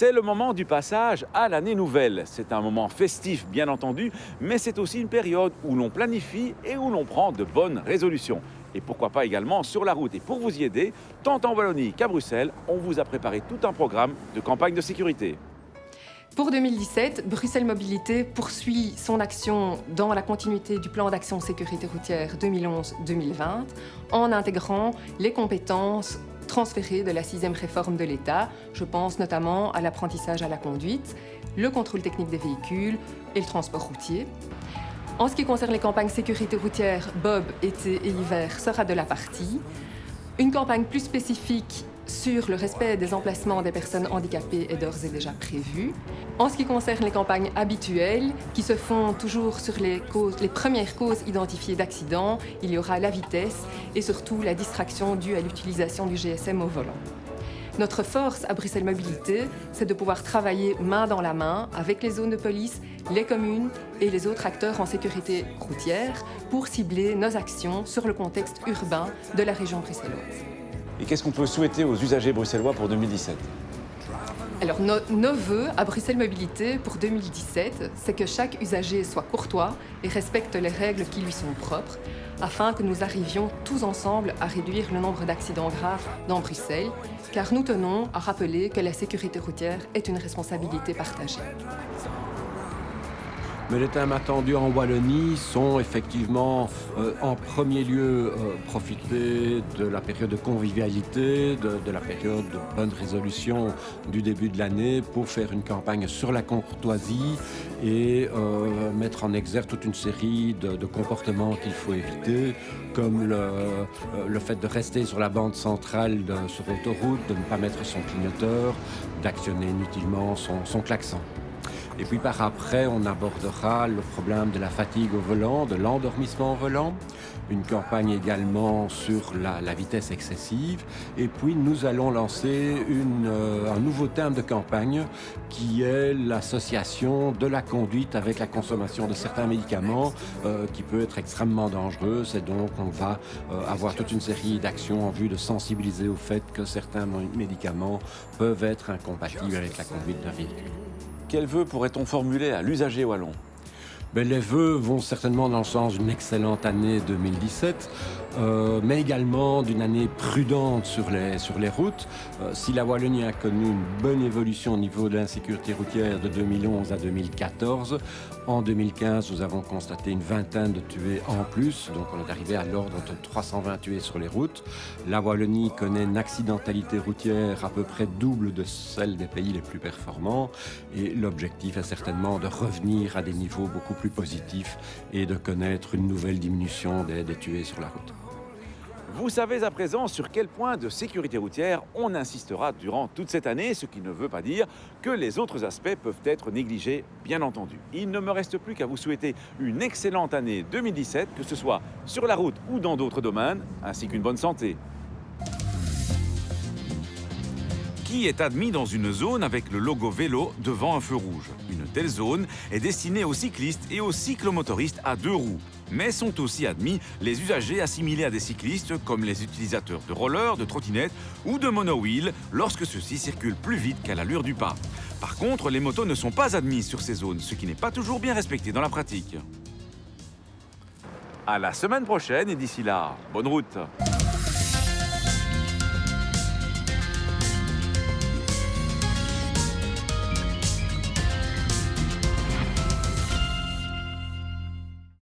C'est le moment du passage à l'année nouvelle. C'est un moment festif, bien entendu, mais c'est aussi une période où l'on planifie et où l'on prend de bonnes résolutions. Et pourquoi pas également sur la route. Et pour vous y aider, tant en Wallonie qu'à Bruxelles, on vous a préparé tout un programme de campagne de sécurité. Pour 2017, Bruxelles Mobilité poursuit son action dans la continuité du plan d'action sécurité routière 2011-2020 en intégrant les compétences transférées de la 6e réforme de l'État. Je pense notamment à l'apprentissage à la conduite, le contrôle technique des véhicules et le transport routier. En ce qui concerne les campagnes sécurité routière, Bob, été et hiver sera de la partie. Une campagne plus spécifique sur le respect des emplacements des personnes handicapées est d'ores et déjà prévue. En ce qui concerne les campagnes habituelles, qui se font toujours sur les premières causes identifiées d'accidents, il y aura la vitesse et surtout la distraction due à l'utilisation du GSM au volant. Notre force à Bruxelles Mobilité, c'est de pouvoir travailler main dans la main avec les zones de police, les communes et les autres acteurs en sécurité routière pour cibler nos actions sur le contexte urbain de la région bruxelloise. Et qu'est-ce qu'on peut souhaiter aux usagers bruxellois pour 2017 ? Alors, nos vœux à Bruxelles Mobilité pour 2017, c'est que chaque usager soit courtois et respecte les règles qui lui sont propres, afin que nous arrivions tous ensemble à réduire le nombre d'accidents graves dans Bruxelles, car nous tenons à rappeler que la sécurité routière est une responsabilité partagée. Mais les thèmes attendus en Wallonie sont effectivement, en premier lieu, profiter de la période de convivialité, de la période de bonne résolution du début de l'année pour faire une campagne sur la courtoisie et mettre en exergue toute une série de comportements qu'il faut éviter, comme le fait de rester sur la bande centrale sur l'autoroute, de ne pas mettre son clignoteur, d'actionner inutilement son klaxon. Et puis par après, on abordera le problème de la fatigue au volant, de l'endormissement au volant, une campagne également sur la vitesse excessive. Et puis nous allons lancer un nouveau thème de campagne qui est l'association de la conduite avec la consommation de certains médicaments qui peut être extrêmement dangereuse. Et donc on va avoir toute une série d'actions en vue de sensibiliser au fait que certains médicaments peuvent être incompatibles avec la conduite d'un véhicule. Quels vœux pourrait-on formuler à l'usager wallon ? Les vœux vont certainement dans le sens d'une excellente année 2017, mais également d'une année prudente sur les routes. Si la Wallonie a connu une bonne évolution au niveau de l'insécurité routière de 2011 à 2014, en 2015, nous avons constaté une vingtaine de tués en plus, donc on est arrivé à l'ordre de 320 tués sur les routes. La Wallonie connaît une accidentalité routière à peu près double de celle des pays les plus performants, et l'objectif est certainement de revenir à des niveaux beaucoup plus positifs et de connaître une nouvelle diminution des tués sur la route. Vous savez à présent sur quel point de sécurité routière on insistera durant toute cette année, ce qui ne veut pas dire que les autres aspects peuvent être négligés, bien entendu. Il ne me reste plus qu'à vous souhaiter une excellente année 2017, que ce soit sur la route ou dans d'autres domaines, ainsi qu'une bonne santé. Qui est admis dans une zone avec le logo vélo devant un feu rouge? Une telle zone est destinée aux cyclistes et aux cyclomotoristes à 2 roues. Mais sont aussi admis les usagers assimilés à des cyclistes comme les utilisateurs de rollers, de trottinettes ou de monowheels lorsque ceux-ci circulent plus vite qu'à l'allure du pas. Par contre, les motos ne sont pas admises sur ces zones, ce qui n'est pas toujours bien respecté dans la pratique. À la semaine prochaine et d'ici là, bonne route!